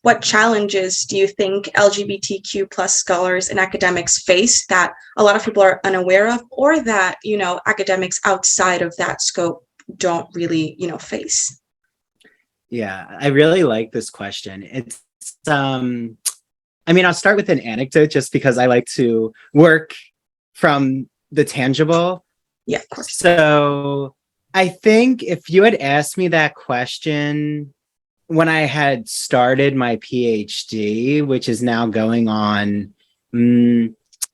what challenges do you think LGBTQ plus scholars and academics face that a lot of people are unaware of, or that, academics outside of that scope don't really, face? Yeah, I really like this question. I'll start with an anecdote just because I like to work from the tangible. Yeah, of course. So I think if you had asked me that question when I had started my PhD, which is now going on,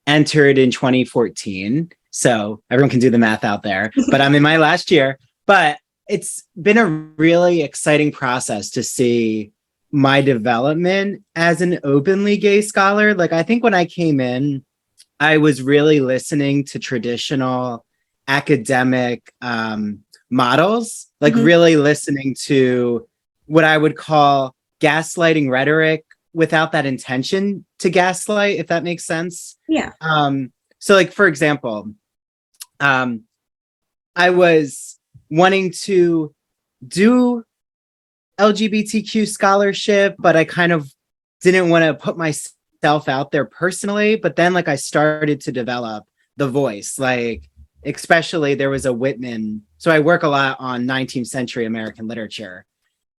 entered in 2014. So everyone can do the math out there, but I'm in my last year. But it's been a really exciting process to see my development as an openly gay scholar. Like, I think when I came in, I was really listening to traditional academic models, like really listening to what I would call gaslighting rhetoric without that intention to gaslight, if that makes sense. Yeah. So like, for example, I was wanting to do LGBTQ scholarship, but I kind of didn't want to put myself out there personally. But then like I started to develop the voice, like especially there was a Whitman. So I work a lot on 19th century American literature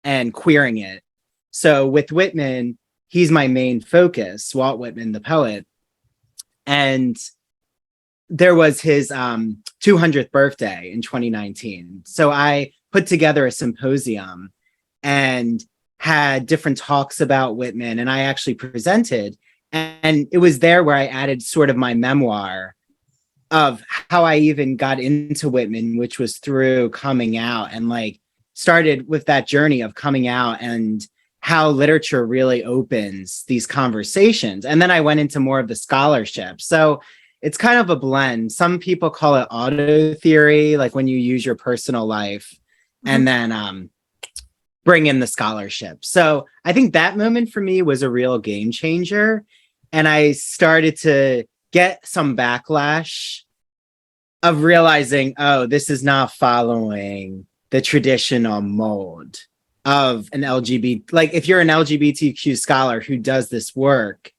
and queering it. So with Whitman, he's my main focus, Walt Whitman, the poet. And there was his 200th birthday in 2019. So I put together a symposium and had different talks about Whitman, and I actually presented. And it was there where I added sort of my memoir of how I even got into Whitman, which was through coming out, and like started with that journey of coming out and how literature really opens these conversations. And then I went into more of the scholarship. So it's kind of a blend. Some people call it auto theory, like when you use your personal life and then bring in the scholarship. So I think that moment for me was a real game changer. And I started to get some backlash of realizing, oh, this is not following the traditional mold of an LGBT. Like if you're an LGBTQ scholar who does this work,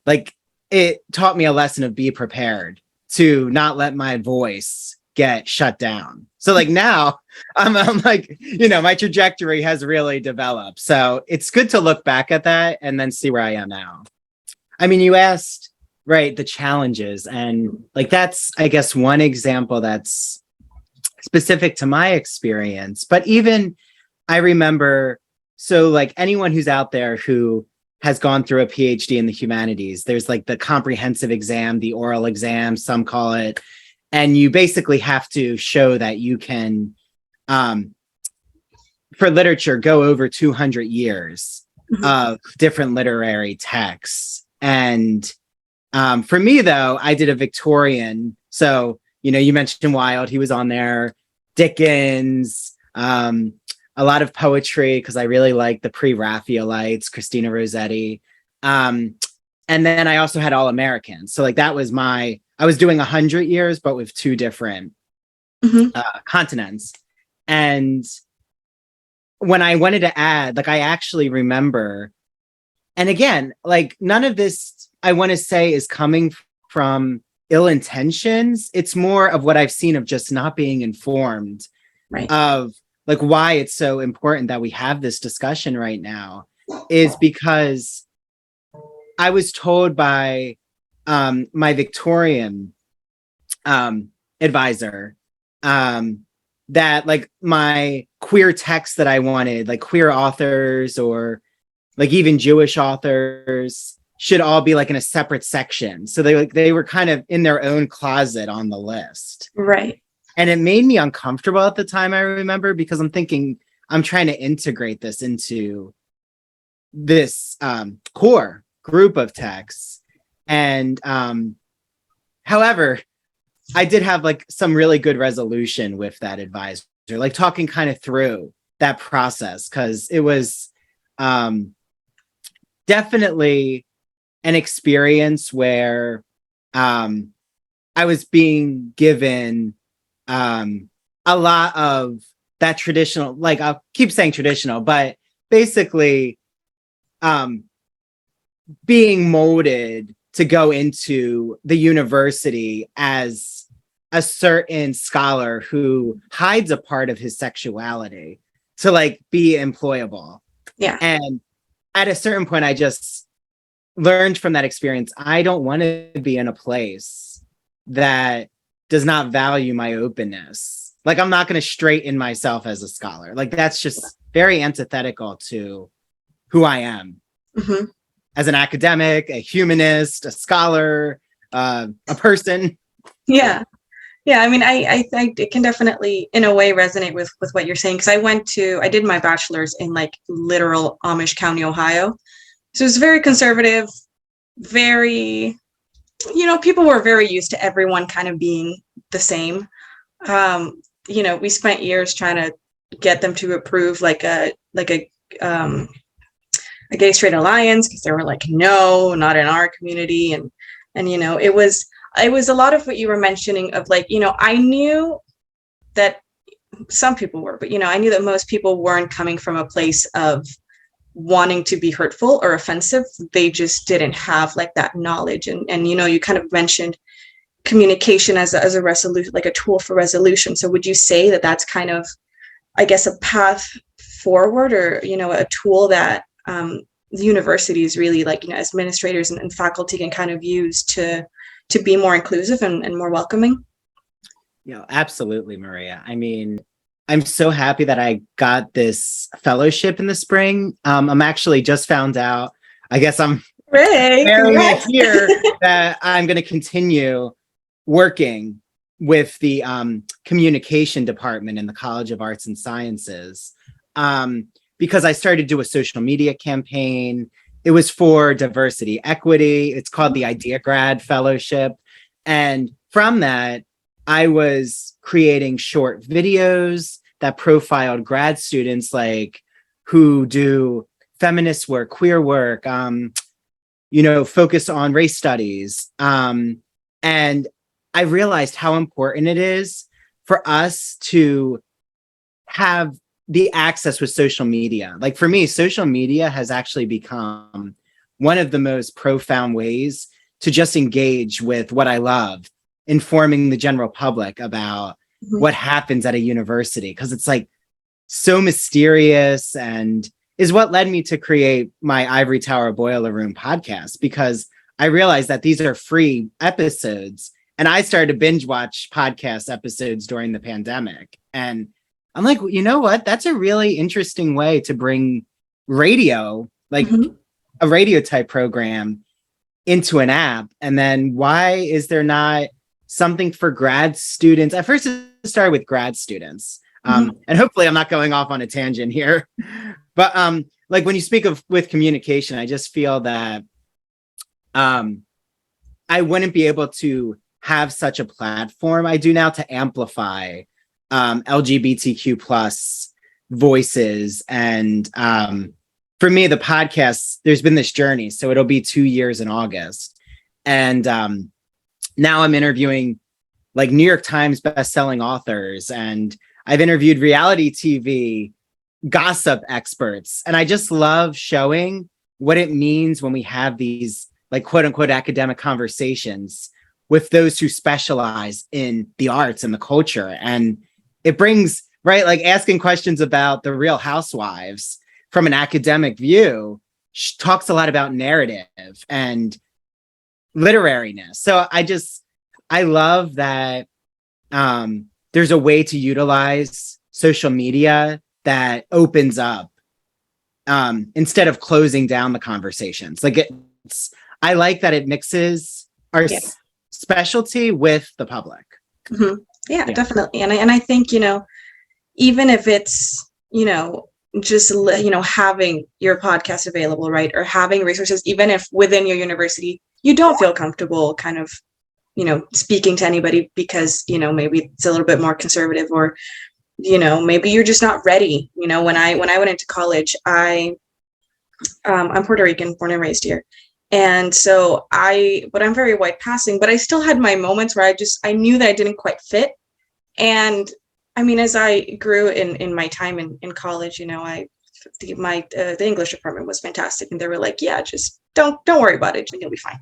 like it taught me a lesson of be prepared to not let my voice get shut down. So like now I'm like, my trajectory has really developed. So it's good to look back at that and then see where I am now. I mean, you asked, right, the challenges, and like, that's, I guess, one example that's specific to my experience. But even I remember, so like anyone who's out there who has gone through a PhD in the humanities, there's like the comprehensive exam, the oral exam, some call it. And you basically have to show that you can, for literature, go over 200 years of different literary texts. And for me, though, I did a Victorian. So, you mentioned Wilde, he was on there, Dickens, a lot of poetry, because I really like the pre-Raphaelites, Christina Rossetti. And then I also had All Americans. So like that was I was doing 100 years, but with two different continents. And when I wanted to add, like I actually remember, and again, like none of this I want to say is coming from ill intentions. It's more of what I've seen of just not being informed of like why it's so important that we have this discussion right now, is because I was told by my Victorian advisor that like my queer texts that I wanted, like queer authors or like even Jewish authors, should all be like in a separate section. So they were kind of in their own closet on the list. Right. And it made me uncomfortable at the time, I remember, because I'm thinking I'm trying to integrate this into this core group of texts. And however, I did have like some really good resolution with that advisor, like talking kind of through that process, because it was definitely an experience where I was being given a lot of that traditional, like I'll keep saying traditional, but basically being molded to go into the university as a certain scholar who hides a part of his sexuality to like be employable. Yeah. And at a certain point, I just learned from that experience, I don't want to be in a place that does not value my openness. Like, I'm not going to straighten myself as a scholar. Like, that's just very antithetical to who I am as an academic, a humanist, a scholar, a person. Yeah. Yeah, I mean, I think it can definitely, in a way, resonate with what you're saying. Because I did my bachelor's in like literal Amish County, Ohio. So it was very conservative, very, people were very used to everyone kind of being the same. We spent years trying to get them to approve like a gay straight alliance, because they were like, no, not in our community. And it was a lot of what you were mentioning of like, I knew that some people were, but I knew that most people weren't coming from a place of wanting to be hurtful or offensive. They just didn't have like that knowledge. And you kind of mentioned communication as a resolution, like a tool for resolution. So would you say that that's kind of, I guess, a path forward, or a tool that the universities really, like, as administrators and faculty can kind of use to be more inclusive and more welcoming? Absolutely, Maria. I mean, I'm so happy that I got this fellowship in the spring. I'm actually just found out, I guess I'm wearing it here, that I'm going to continue working with the communication department in the College of Arts and Sciences, because I started to do a social media campaign. It was for diversity, equity. It's called the Idea Grad Fellowship. And from that, I was creating short videos that profiled grad students, like who do feminist work, queer work, focus on race studies. And I realized how important it is for us to have the access with social media. Like, for me, social media has actually become one of the most profound ways to just engage with what I love, informing the general public about what happens at a university, because it's like so mysterious, and is what led me to create my Ivory Tower Boiler Room podcast, because I realized that these are free episodes, and I started to binge watch podcast episodes during the pandemic. And I'm like, you know what? That's a really interesting way to bring radio, like a radio type program, into an app. And then why is there not something for grad students? At first, it started with grad students. And hopefully I'm not going off on a tangent here. But like, when you speak of with communication, I just feel that I wouldn't be able to have such a platform I do now to amplify LGBTQ plus voices. And for me, the podcast, there's been this journey. So it'll be 2 years in August. And now I'm interviewing like New York Times bestselling authors, and I've interviewed reality TV gossip experts. And I just love showing what it means when we have these like quote unquote academic conversations with those who specialize in the arts and the culture. And it brings, right, like asking questions about the Real Housewives from an academic view talks a lot about narrative and literariness. So I love that there's a way to utilize social media that opens up instead of closing down the conversations. Like, I like that it mixes our specialty with the public. Yeah, definitely. And I think, even if it's, just, having your podcast available, right, or having resources, even if within your university you don't feel comfortable kind of, speaking to anybody because, maybe it's a little bit more conservative, or, maybe you're just not ready. When I went into college, I'm Puerto Rican, born and raised here. And so but I'm very white passing, but I still had my moments where I knew that I didn't quite fit. And I mean, as I grew in my time in college, I the English department was fantastic, and they were like, yeah, just don't worry about it, you'll be fine.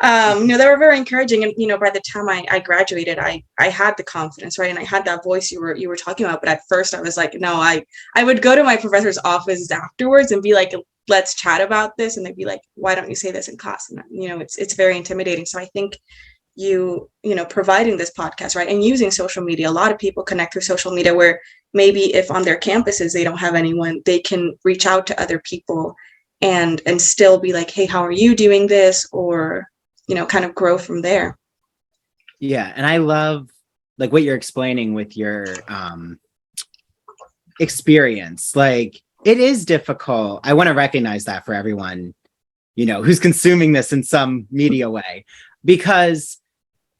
They were very encouraging, and by the time I graduated, I had the confidence, right, and I had that voice you were talking about. But at first I was like, no, I would go to my professor's office afterwards and be like, let's chat about this, and they'd be like, why don't you say this in class? And it's very intimidating. So I think providing this podcast, right, and using social media, a lot of people connect through social media, where maybe if on their campuses they don't have anyone, they can reach out to other people and still be like, hey, how are you doing this? Or kind of grow from there. Yeah, and I love like what you're explaining with your experience. Like, it is difficult. I want to recognize that for everyone who's consuming this in some media way, because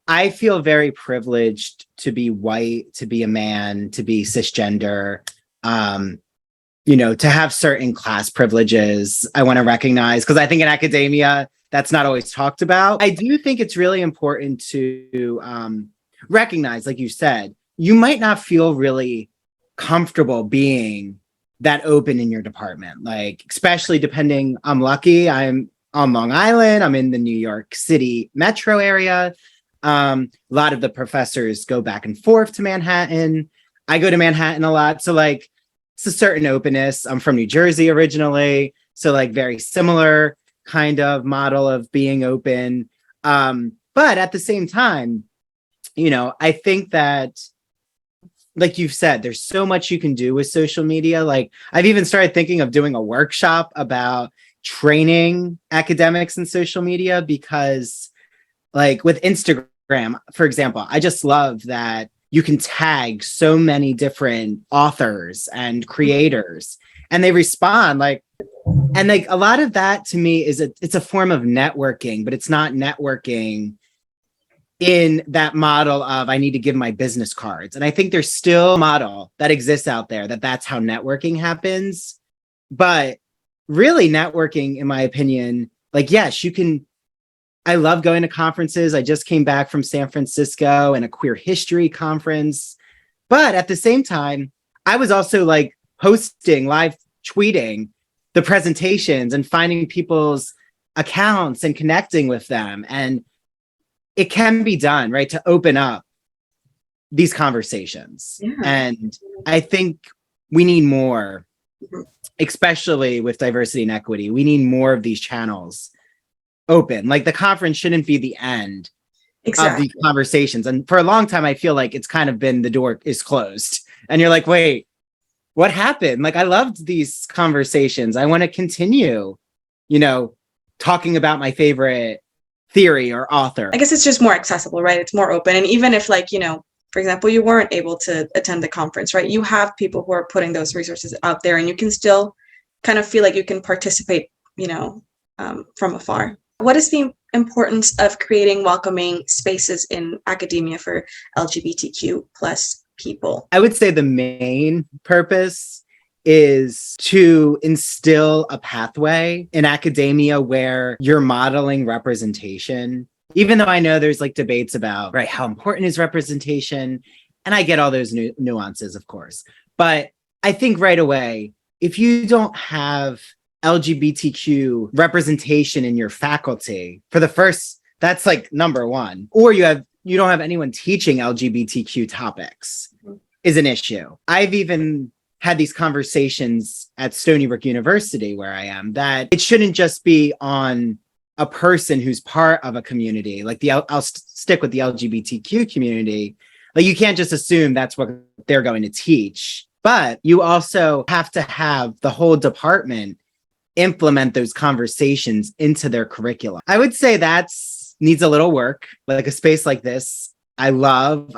I feel very privileged to be white, to be a man, to be cisgender, to have certain class privileges. I want to recognize, because I think in academia, that's not always talked about. I do think it's really important to recognize, like you said, you might not feel really comfortable being that open in your department. Like, especially depending, I'm lucky, I'm on Long Island, I'm in the New York City metro area. A lot of the professors go back and forth to Manhattan. I go to Manhattan a lot. So like, it's a certain openness. I'm from New Jersey originally. So like very similar kind of model of being open. But at the same time, I think that, like you've said, there's so much you can do with social media. Like, I've even started thinking of doing a workshop about training academics in social media, because like with Instagram, for example, I just love that you can tag so many different authors and creators and they respond and like a lot of that to me is it's a form of networking, but it's not networking in that model of I need to give my business cards. And I think there's still a model that exists out there that's how networking happens. But really networking, in my opinion, like, yes, you can. I love going to conferences. I just came back from San Francisco and a queer history conference. But at the same time, I was also like posting, live tweeting the presentations and finding people's accounts and connecting with them. And it can be done, right, to open up these conversations. Yeah. And I think we need more, especially with diversity and equity. We need more of these channels open. Like, the conference shouldn't be the end of these conversations. And for a long time, I feel like it's kind of been the door is closed. And you're like, wait, what happened? Like, I loved these conversations. I want to continue, talking about my favorite theory or author. I guess it's just more accessible, right? It's more open. And even if, like, for example, you weren't able to attend the conference, right? You have people who are putting those resources out there, and you can still kind of feel like you can participate, from afar. What is the importance of creating welcoming spaces in academia for LGBTQ plus people? I would say the main purpose is to instill a pathway in academia where you're modeling representation. Even though I know there's like debates about, right, how important is representation? And I get all those nuances, of course. But I think right away, if you don't have LGBTQ representation in your faculty, that's like number one, or you don't have anyone teaching LGBTQ topics is an issue. I've even had these conversations at Stony Brook University, where I am, that it shouldn't just be on a person who's part of a community. Like I'll stick with the LGBTQ community. Like, you can't just assume that's what they're going to teach, but you also have to have the whole department implement those conversations into their curriculum. I would say needs a little work. Like, a space like this, I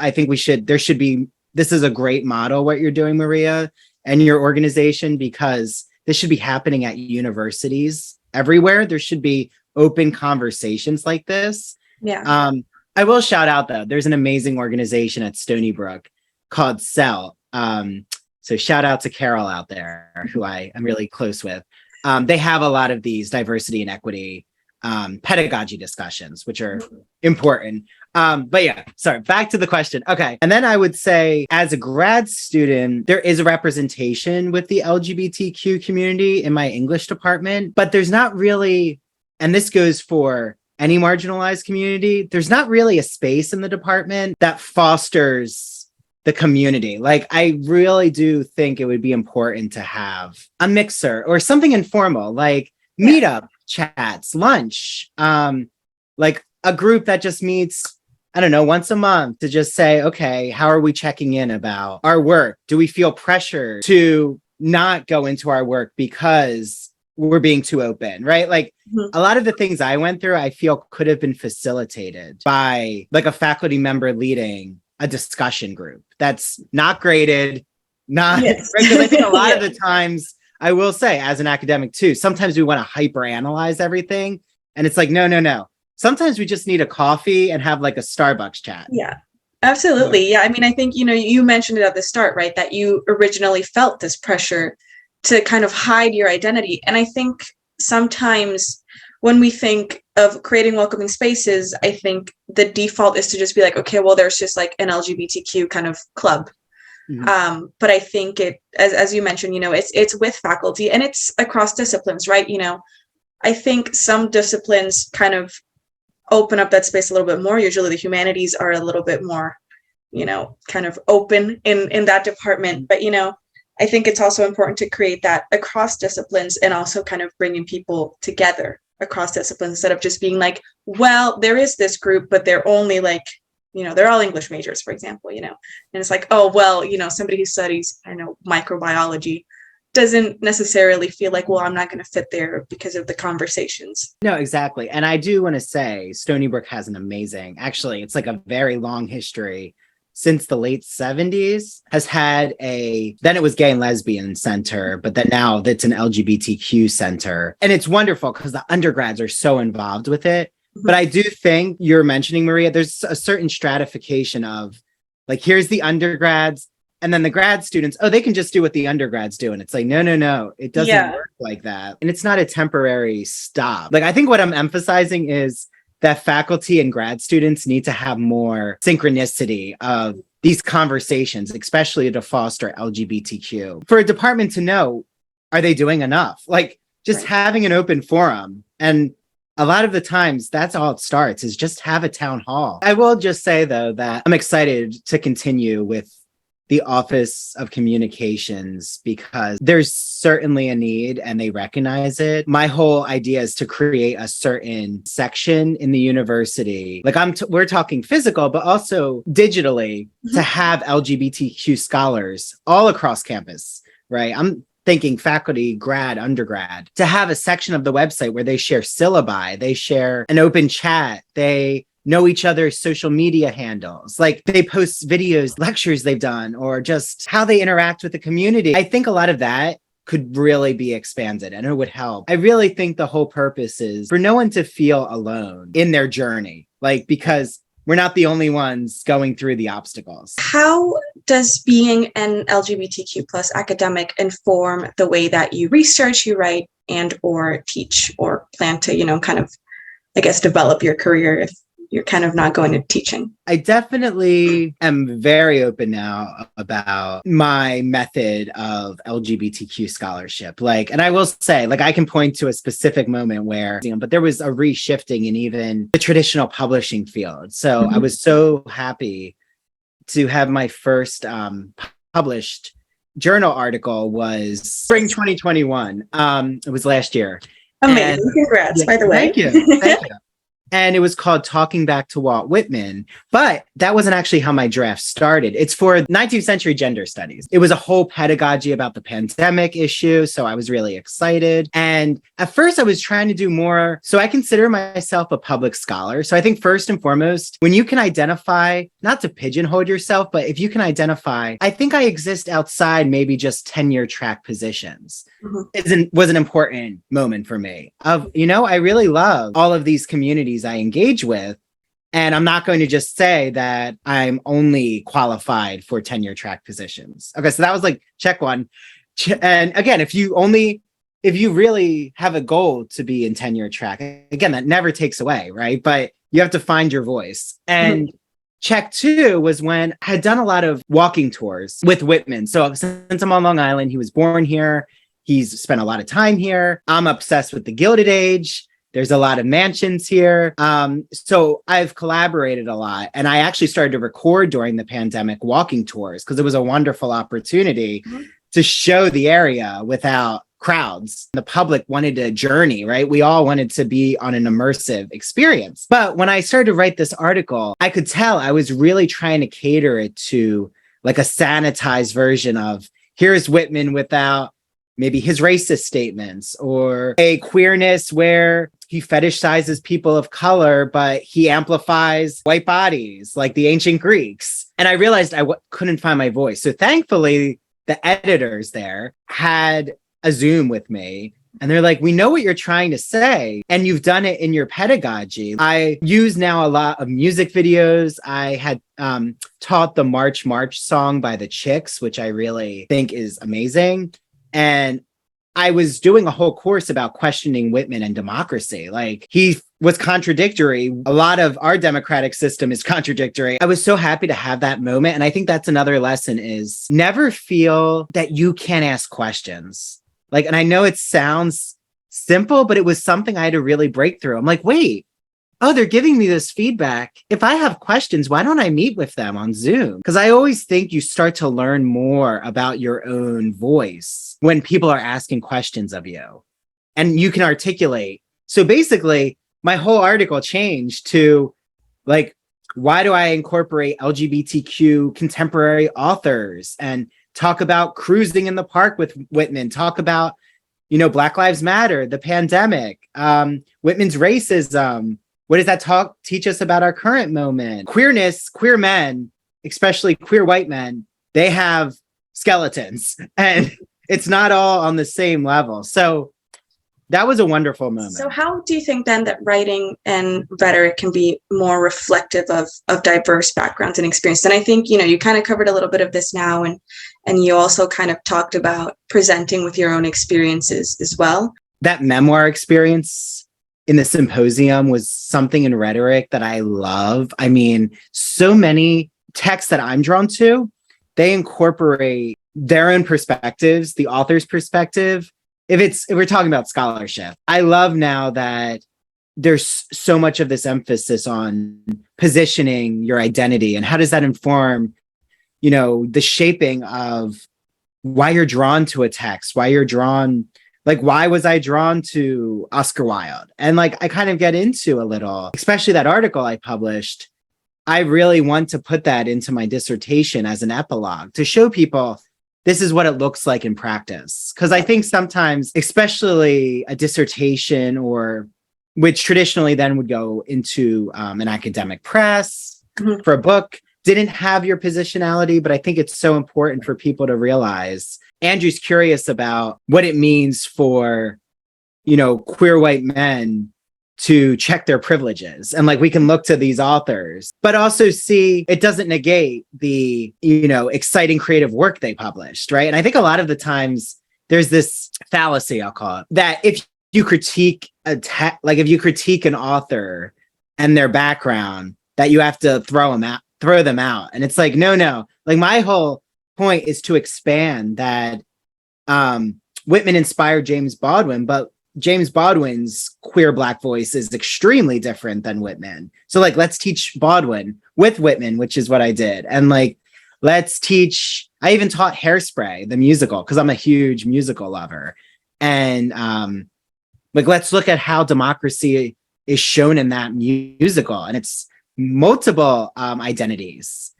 think this is a great model, what you're doing, Maria, and your organization, because this should be happening at universities everywhere. There should be open conversations like this. Yeah. I will shout out, though, there's an amazing organization at Stony Brook called CEL. So shout out to Carol out there, who I am really close with. They have a lot of these diversity and equity pedagogy discussions, which are important. But yeah, sorry, back to the question. Okay. And then I would say as a grad student, there is a representation with the LGBTQ community in my English department, but there's not really, and this goes for any marginalized community, there's not really a space in the department that fosters the community. Like, I really do think it would be important to have a mixer or something informal, like meetup chats, lunch, like a group that just meets, I don't know, once a month to just say, okay, how are we checking in about our work? Do we feel pressure to not go into our work because we're being too open, right? Like a lot of the things I went through, I feel could have been facilitated by like a faculty member leading a discussion group that's not graded, not regulated. A lot of the times, I will say, as an academic too, sometimes we want to hyper analyze everything. And it's like, no. Sometimes we just need a coffee and have like a Starbucks chat. Yeah, absolutely. Yeah. I mean, I think, you mentioned it at the start, right? That you originally felt this pressure to kind of hide your identity. And I think sometimes when we think of creating welcoming spaces, I think the default is to just be like, okay, well, there's just like an LGBTQ kind of club. But I think as you mentioned, it's with faculty and it's across disciplines, right? I think some disciplines kind of open up that space a little bit more. Usually the humanities are a little bit more, kind of open in that department. But, I think it's also important to create that across disciplines and also kind of bringing people together across disciplines instead of just being like, well, there is this group, but they're only like, they're all English majors, for example, and it's like, oh, well, somebody who studies, I don't know, microbiology doesn't necessarily feel like, well, I'm not going to fit there because of the conversations. No, exactly. And I do want to say Stony Brook has an amazing, actually, it's like a very long history since the late 70s, has had then it was gay and lesbian center, but then now it's an LGBTQ center. And it's wonderful because the undergrads are so involved with it. But I do think you're mentioning, Maria, there's a certain stratification of like, here's the undergrads. And then the grad students, they can just do what the undergrads do. And it's like, no, it doesn't work like that. And it's not a temporary stop. Like, I think what I'm emphasizing is that faculty and grad students need to have more synchronicity of these conversations, especially to foster LGBTQ. For a department to know, are they doing enough? Like, just having an open forum. And a lot of the times that's all it starts, is just have a town hall. I will just say though, that I'm excited to continue with the Office of Communications because there's certainly a need and they recognize it. My whole idea is to create a certain section in the university. Like we're talking physical, but also digitally to have LGBTQ scholars all across campus, right? I'm thinking faculty, grad, undergrad, to have a section of the website where they share syllabi, they share an open chat, they know each other's social media handles, like they post videos, lectures they've done, or just how they interact with the community. I think a lot of that could really be expanded and it would help. I really think the whole purpose is for no one to feel alone in their journey, like, because we're not the only ones going through the obstacles. How does being an LGBTQ plus academic inform the way that you research, you write, and or teach, or plan to, kind of, I guess, develop your career if you're kind of not going to teaching? I definitely am very open now about my method of LGBTQ scholarship. And I will say, I can point to a specific moment where, but there was a reshifting in even the traditional publishing field. So I was so happy to have my first published journal article was spring 2021. It was last year. Amazing. Congrats, by the way. Thank you. And it was called Talking Back to Walt Whitman. But that wasn't actually how my draft started. It's for 19th century gender studies. It was a whole pedagogy about the pandemic issue. So I was really excited. And at first I was trying to do more. So I consider myself a public scholar. So I think first and foremost, when you can identify, not to pigeonhole yourself, but if you can identify, I think I exist outside maybe just tenure track positions. Was an important moment for me. I really love all of these communities I engage with. And I'm not going to just say that I'm only qualified for tenure track positions. Okay, so that was like check one. And again, if you only if you really have a goal to be in tenure track, again, that never takes away, right? But you have to find your voice. And check two was when I had done a lot of walking tours with Whitman. So since I'm on Long Island, he was born here. He's spent a lot of time here. I'm obsessed with the Gilded Age. There's a lot of mansions here. So I've collaborated a lot. And I actually started to record during the pandemic walking tours because it was a wonderful opportunity to show the area without crowds. The public wanted a journey, right? We all wanted to be on an immersive experience. But when I started to write this article, I could tell I was really trying to cater it to like a sanitized version of here's Whitman without maybe his racist statements, or a queerness where he fetishizes people of color, but he amplifies white bodies like the ancient Greeks. And I realized I couldn't find my voice. So thankfully, the editors there had a Zoom with me. And they're like, we know what you're trying to say, and you've done it in your pedagogy. I use now a lot of music videos. I had taught the March March song by the Chicks, which I really think is amazing. And I was doing a whole course about questioning Whitman and democracy. Like, he was contradictory. A lot of our democratic system is contradictory. I was so happy to have that moment. And I think that's another lesson is never feel that you can't ask questions. Like, and I know it sounds simple, but it was something I had to really break through. I'm like, wait, oh, they're giving me this feedback. If I have questions, why don't I meet with them on Zoom? Because I always think you start to learn more about your own voice when people are asking questions of you and you can articulate. So basically, my whole article changed to like, why do I incorporate LGBTQ contemporary authors and talk about cruising in the park with Whitman, talk about, Black Lives Matter, the pandemic, Whitman's racism. What does that teach us about our current moment? Queerness, queer men, especially queer white men, they have skeletons and it's not all on the same level. So that was a wonderful moment. So how do you think then that writing and rhetoric can be more reflective of diverse backgrounds and experiences? And I think, you kind of covered a little bit of this now, and you also kind of talked about presenting with your own experiences as well. That memoir experience in the symposium was something in rhetoric that I love. I mean, so many texts that I'm drawn to, they incorporate their own perspectives, the author's perspective. If we're talking about scholarship, I love now that there's so much of this emphasis on positioning your identity and how does that inform, the shaping of why you're drawn to a text, why you're drawn. Like, why was I drawn to Oscar Wilde? And like, I kind of get into a little, especially that article I published. I really want to put that into my dissertation as an epilogue to show people this is what it looks like in practice. Because I think sometimes, especially a dissertation, or which traditionally then would go into an academic press for a book, didn't have your positionality. But I think it's so important for people to realize Andrew's curious about what it means for, queer white men to check their privileges. And like, we can look to these authors, but also see it doesn't negate the, exciting creative work they published, right? And I think a lot of the times there's this fallacy, I'll call it, that if you critique if you critique an author and their background, that you have to throw them out. And it's like, no. Like, my whole point is to expand that Whitman inspired James Baldwin, but James Baldwin's queer Black voice is extremely different than Whitman. So like, let's teach Baldwin with Whitman, which is what I did. And like, I even taught Hairspray, the musical, because I'm a huge musical lover. And let's look at how democracy is shown in that musical. And it's multiple identities.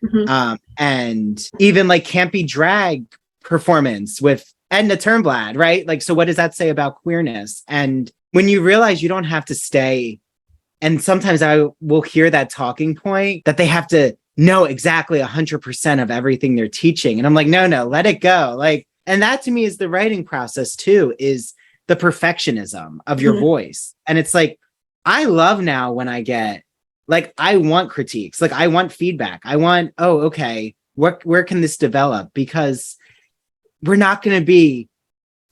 And even like campy drag performance with Edna Turnblad, right? Like, so what does that say about queerness? And when you realize you don't have to stay, and sometimes I will hear that talking point that they have to know exactly 100% of everything they're teaching. And I'm like, no, let it go. Like, and that to me is the writing process too, is the perfectionism of your voice. And it's like, I love now when I get, like, I want critiques, like I want feedback. I want, okay, where can this develop? Because we're not going to be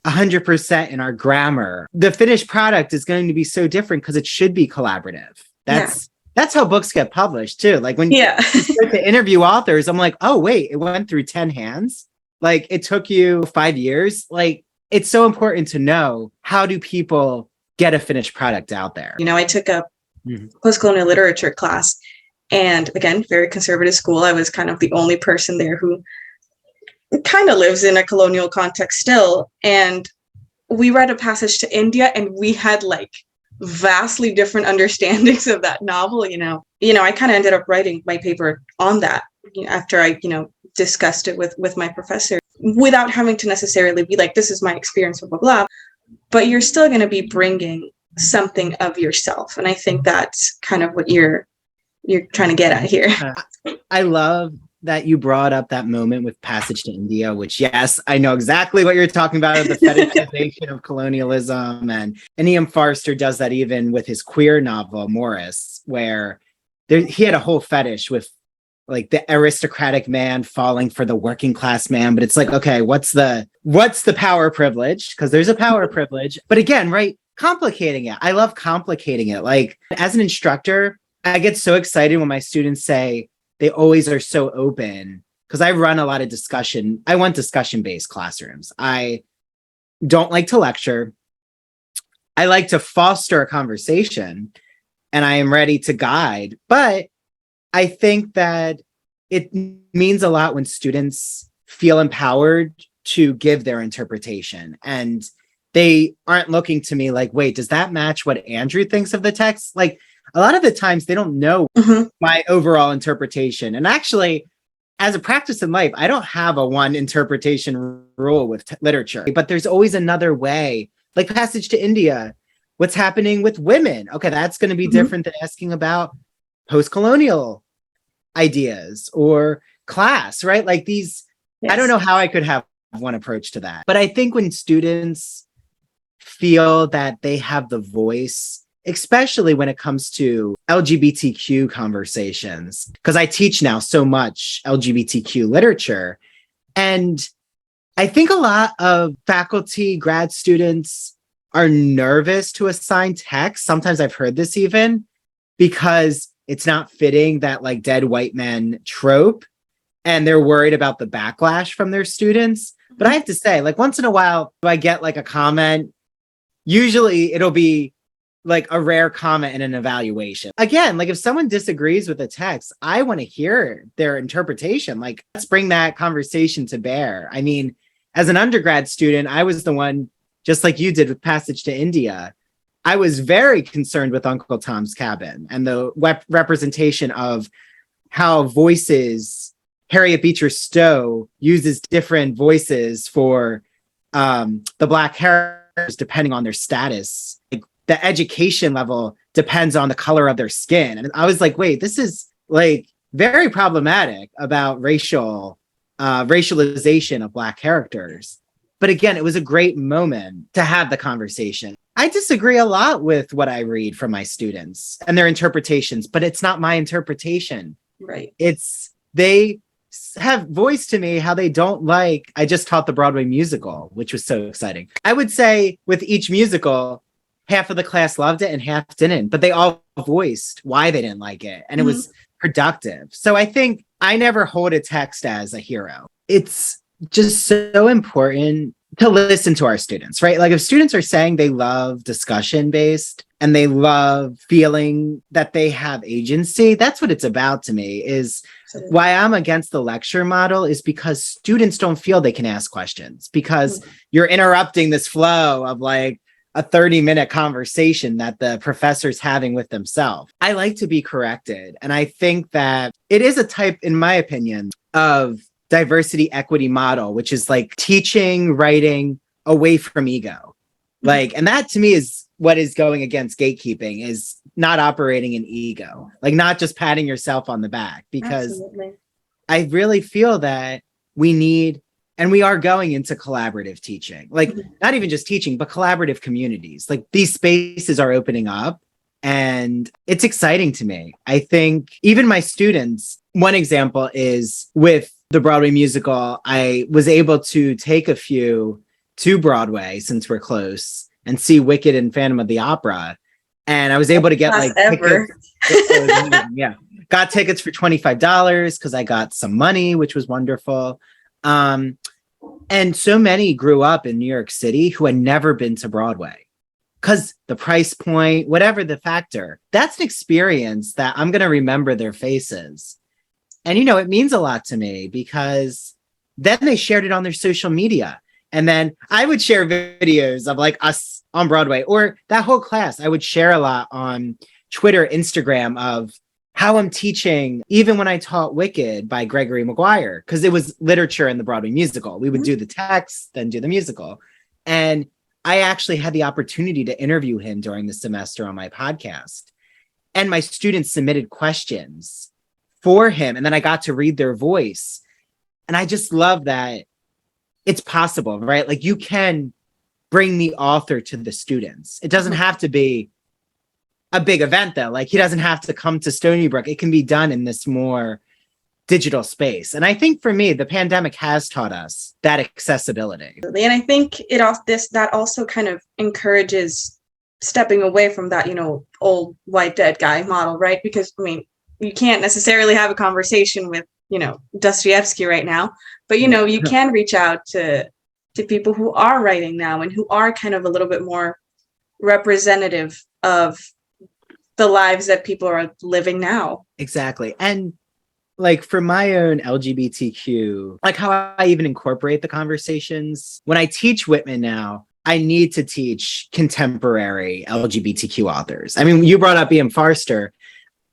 100% in our grammar. The finished product is going to be so different because it should be collaborative. That's how books get published too. Like when you start to interview authors, I'm like, oh wait, it went through 10 hands. Like it took you 5 years. Like it's so important to know, how do people get a finished product out there? You know, I took a post-colonial literature class, and again, very conservative school. I was kind of the only person there who kind of lives in a colonial context still. And we read a passage to India, and we had like vastly different understandings of that novel. I kind of ended up writing my paper on that, after I discussed it with my professor, without having to necessarily be like, this is my experience, blah blah blah, but you're still going to be bringing something of yourself, and I think that's kind of what you're trying to get at here. I love that you brought up that moment with Passage to India, which, yes, I know exactly what you're talking about, the fetishization of colonialism. And E.M. Forster does that even with his queer novel, Morris, where he had a whole fetish with like the aristocratic man falling for the working class man. But it's like, okay, what's the power privilege? Because there's a power privilege. But again, right, complicating it. I love complicating it. Like as an instructor, I get so excited when my students say, they always are so open, because I run a lot of discussion. I want discussion-based classrooms. I don't like to lecture. I like to foster a conversation, and I am ready to guide. But I think that it means a lot when students feel empowered to give their interpretation, and they aren't looking to me like, wait, does that match what Andrew thinks of the text? Like, a lot of the times they don't know my overall interpretation. And actually, as a practice in life, I don't have a one interpretation rule with literature, but there's always another way. Like Passage to India, what's happening with women? Okay, that's going to be different than asking about post-colonial ideas or class, right? Like these, I don't know how I could have one approach to that. But I think when students feel that they have the voice, especially when it comes to LGBTQ conversations, because I teach now so much LGBTQ literature. And I think a lot of faculty, grad students are nervous to assign text. Sometimes I've heard this even because it's not fitting that like dead white men trope, and they're worried about the backlash from their students. But I have to say, like once in a while, I get like a comment. Usually it'll be like a rare comment in an evaluation. Again, like if someone disagrees with a text, I want to hear their interpretation. Like, let's bring that conversation to bear. I mean, as an undergrad student, I was the one, just like you did with Passage to India. I was very concerned with Uncle Tom's Cabin and the representation of how voices, Harriet Beecher Stowe uses different voices for the Black characters depending on their status. Like, the education level depends on the color of their skin. And I was like, wait, this is like very problematic about racialization of Black characters. But again, it was a great moment to have the conversation. I disagree a lot with what I read from my students and their interpretations, but it's not my interpretation. Right. They have voiced to me how they don't like, I just taught the Broadway musical, which was so exciting. I would say with each musical, half of the class loved it and half didn't, but they all voiced why they didn't like it. And it was productive. So I think I never hold a text as a hero. It's just so important to listen to our students, right? Like if students are saying they love discussion based and they love feeling that they have agency, that's what it's about to me. Is why I'm against the lecture model is because students don't feel they can ask questions, because you're interrupting this flow of like a 30-minute conversation that the professor's having with themselves. I like to be corrected. And I think that it is a type, in my opinion, of diversity equity model, which is like teaching writing away from ego. Like, and that to me is what is going against gatekeeping, is not operating in ego, like not just patting yourself on the back, because I really feel that we need, and we are going into collaborative teaching, like not even just teaching, but collaborative communities. Like these spaces are opening up and it's exciting to me. I think even my students, one example is with the Broadway musical, I was able to take a few to Broadway since we're close and see Wicked and Phantom of the Opera. And I was able to get like ever. tickets. It was amazing, yeah. Got tickets for $25 because I got some money, which was wonderful. And so many grew up in New York City who had never been to Broadway because the price point, whatever the factor, that's an experience that I'm going to remember their faces. And, you know, it means a lot to me because then they shared it on their social media. And then I would share videos of like us on Broadway or that whole class. I would share a lot on Twitter, Instagram of how I'm teaching, even when I taught Wicked by Gregory Maguire, because it was literature in the Broadway musical. We would do the text, then do the musical. And I actually had the opportunity to interview him during the semester on my podcast. And my students submitted questions for him. And then I got to read their voice. And I just love that it's possible, right? Like you can bring the author to the students. It doesn't have to be a big event though. Like he doesn't have to come to Stony Brook. It can be done in this more digital space. And I think for me, the pandemic has taught us that accessibility. And I think that also kind of encourages stepping away from that, you know, old white dead guy model, right? Because I mean, you can't necessarily have a conversation with, you know, Dostoevsky right now, but you know, you can reach out to people who are writing now and who are kind of a little bit more representative of the lives that people are living now. Exactly. And like for my own LGBTQ, like how I even incorporate the conversations, when I teach Whitman now, I need to teach contemporary LGBTQ authors. I mean, you brought up E.M. Forster.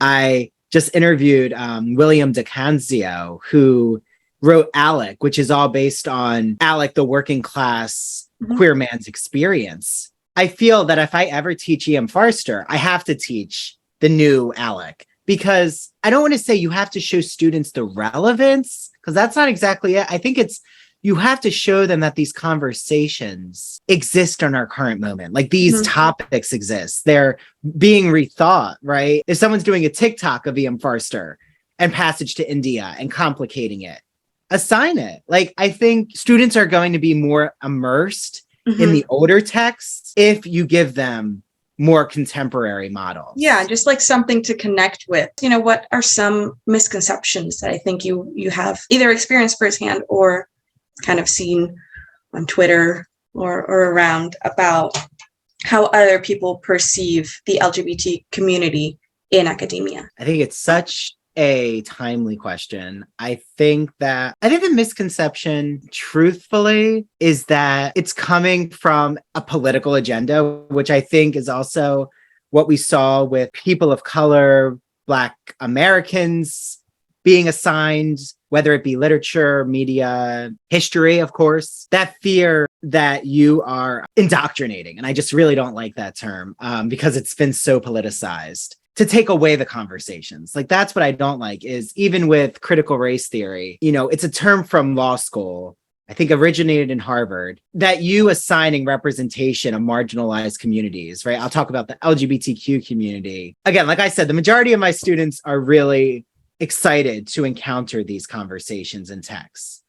I just interviewed William DeCanzio, who wrote Alec, which is all based on Alec, the working class queer man's experience. I feel that if I ever teach E.M. Forster, I have to teach the new Alec, because I don't want to say you have to show students the relevance, because that's not exactly it. I think it's you have to show them that these conversations exist in our current moment. Like these topics exist. They're being rethought, right? If someone's doing a TikTok of E.M. Forster and Passage to India and complicating it, assign it. Like I think students are going to be more immersed in the older texts if you give them more contemporary models. Yeah, just like something to connect with. You know, what are some misconceptions that I think you have either experienced firsthand or kind of seen on Twitter or around about how other people perceive the LGBT community in academia? I think it's such a timely question. I think the misconception, truthfully, is that it's coming from a political agenda, which I think is also what we saw with people of color, Black Americans being assigned, whether it be literature, media, history, of course, that fear that you are indoctrinating. And I just really don't like that term because it's been so politicized. To take away the conversations. Like that's what I don't like is even with critical race theory, you know, it's a term from law school, I think originated in Harvard, that you assigning representation of marginalized communities, right? I'll talk about the LGBTQ community. Again, like I said, the majority of my students are really excited to encounter these conversations in texts.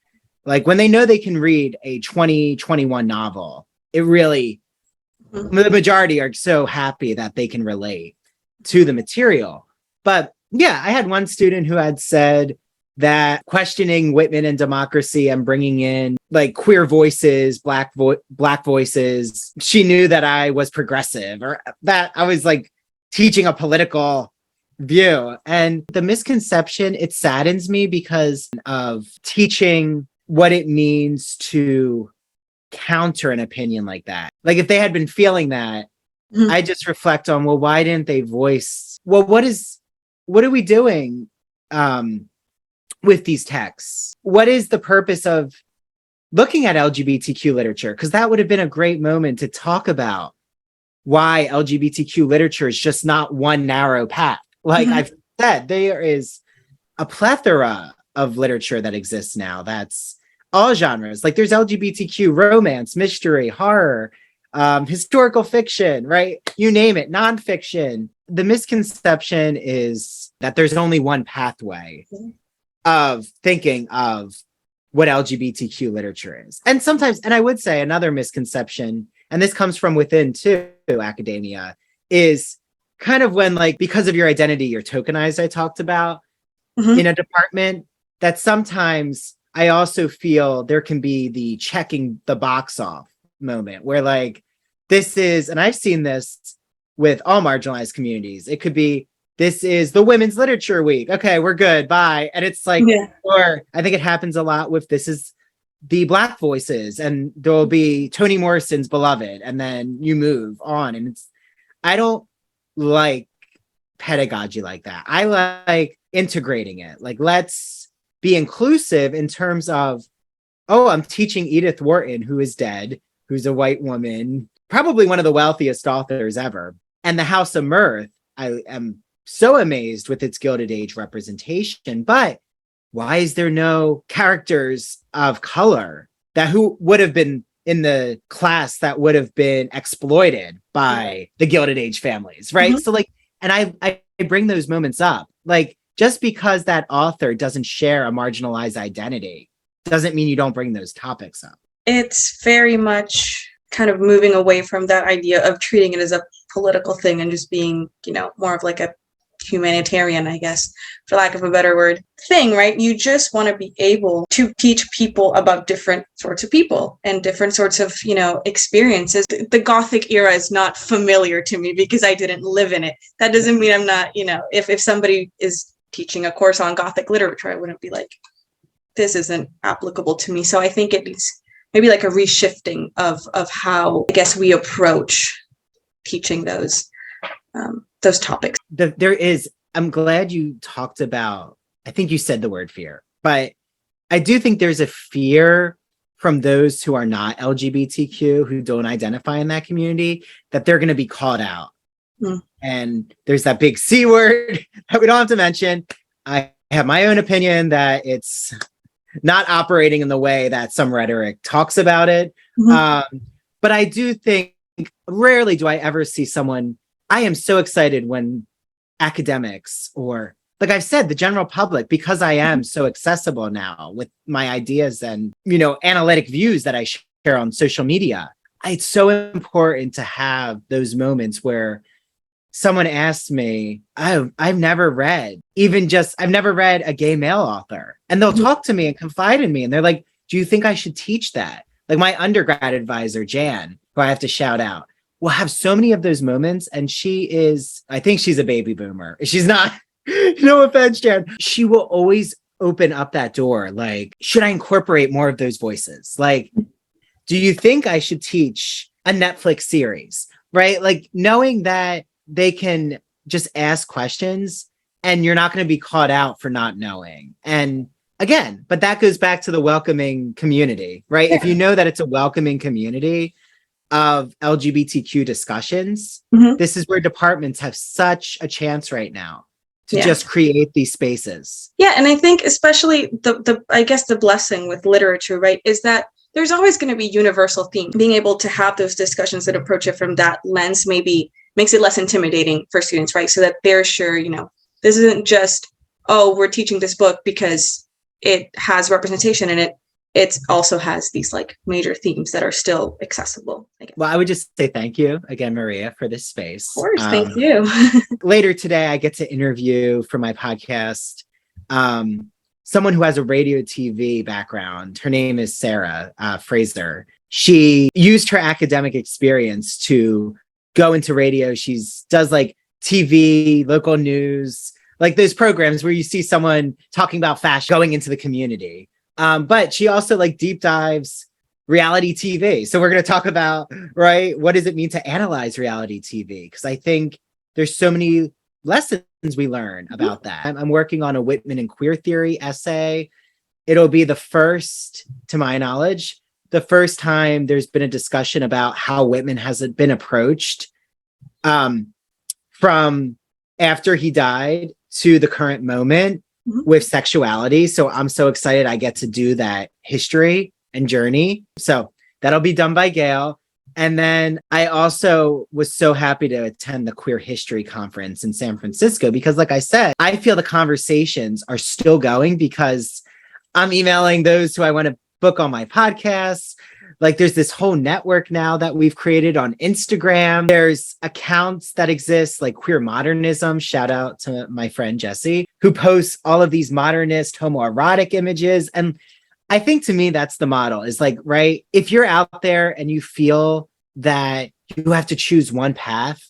Like when they know they can read a 2021 novel, it really, the majority are so happy that they can relate to the material. But yeah, I had one student who had said that questioning Whitman and democracy and bringing in like queer voices, black voices, she knew that I was progressive or that I was like teaching a political view. And the misconception, it saddens me because of teaching what it means to counter an opinion like that. Like if they had been feeling that, I just reflect on, well, why didn't they voice? Well, what are we doing with these texts? What is the purpose of looking at LGBTQ literature? Because that would have been a great moment to talk about why LGBTQ literature is just not one narrow path. Like I've said, there is a plethora of literature that exists now. That's all genres. Like there's LGBTQ romance, mystery, horror, historical fiction, right? You name it, nonfiction. The misconception is that there's only one pathway of thinking of what LGBTQ literature is. And sometimes, and I would say another misconception, and this comes from within too, academia, is kind of when, like, because of your identity, you're tokenized, I talked about in a department, that sometimes I also feel there can be the checking the box off moment where, like, this is, and I've seen this with all marginalized communities. It could be, this is the Women's Literature Week. Okay, we're good. Bye. And it's like, or I think it happens a lot with, this is the Black voices, and there will be Toni Morrison's Beloved, and then you move on. And it's, I don't like pedagogy like that. I like integrating it. Like, let's be inclusive in terms of, oh, I'm teaching Edith Wharton, who is dead, who's a white woman, probably one of the wealthiest authors ever. And The House of Mirth, I am so amazed with its Gilded Age representation, but why is there no characters of color that who would have been in the class that would have been exploited by the Gilded Age families, right? So, like, and I bring those moments up. Like, just because that author doesn't share a marginalized identity doesn't mean you don't bring those topics up. It's very much kind of moving away from that idea of treating it as a political thing and just being, you know, more of like a humanitarian, I guess, for lack of a better word, thing, right? You just want to be able to teach people about different sorts of people and different sorts of, you know, experiences. The Gothic era is not familiar to me because I didn't live in it. That doesn't mean I'm not, you know, if somebody is teaching a course on Gothic literature, I wouldn't be like, this isn't applicable to me. So I think it needs maybe like a reshifting of how, I guess, we approach teaching those topics. There is, I'm glad you talked about, I think you said the word fear, but I do think there's a fear from those who are not LGBTQ, who don't identify in that community, that they're going to be called out. And there's that big C word that we don't have to mention. I have my own opinion that it's not operating in the way that some rhetoric talks about it. But I do think, rarely do I ever see someone, I am so excited when academics, or, like I've said, the general public, because I am so accessible now with my ideas and, you know, analytic views that I share on social media. It's so important to have those moments where someone asks me, I've never read a gay male author. And they'll talk to me and confide in me. And they're like, do you think I should teach that? Like, my undergrad advisor, Jan, who I have to shout out, will have so many of those moments. And she is, I think she's a baby boomer. She's not, no offense, Jan. She will always open up that door. Like, should I incorporate more of those voices? Like, do you think I should teach a Netflix series? Right? Like, knowing that they can just ask questions and you're not going to be caught out for not knowing. And again, but that goes back to the welcoming community, right? If you know that it's a welcoming community of LGBTQ discussions, this is where departments have such a chance right now to just create these spaces. Yeah, and I think especially the I guess the blessing with literature, right, is that there's always going to be universal themes. Being able to have those discussions that approach it from that lens maybe makes it less intimidating for students, right? So that they're sure, you know, this isn't just, oh, we're teaching this book because it has representation in it. It also has these like major themes that are still accessible. Well, I would just say thank you again, Maria, for this space. Of course, thank you. Later today, I get to interview for my podcast someone who has a radio TV background. Her name is Sarah Fraser. She used her academic experience to go into radio. Does like TV, local news, like those programs where you see someone talking about fashion going into the community. But she also like deep dives reality TV. So we're going to talk about, right, what does it mean to analyze reality TV? Because I think there's so many lessons we learn about that. I'm working on a Whitman and queer theory essay. It'll be the first, to my knowledge, the first time there's been a discussion about how Whitman has been approached from after he died to the current moment with sexuality. So I'm so excited I get to do that history and journey. So that'll be done by Gail. And then I also was so happy to attend the Queer History Conference in San Francisco because, like I said, I feel the conversations are still going because I'm emailing those who I want to book on my podcasts. Like there's this whole network now that we've created on Instagram. There's accounts that exist like Queer Modernism. Shout out to my friend Jesse, who posts all of these modernist homoerotic images. And I think to me, that's the model is like, right. If you're out there and you feel that you have to choose one path,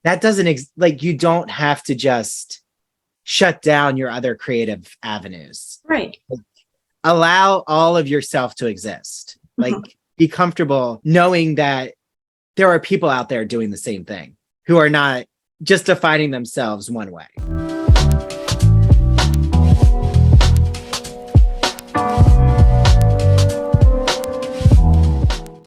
that doesn't like, you don't have to just shut down your other creative avenues. Right. Allow all of yourself to exist. Like be comfortable knowing that there are people out there doing the same thing who are not just defining themselves one way.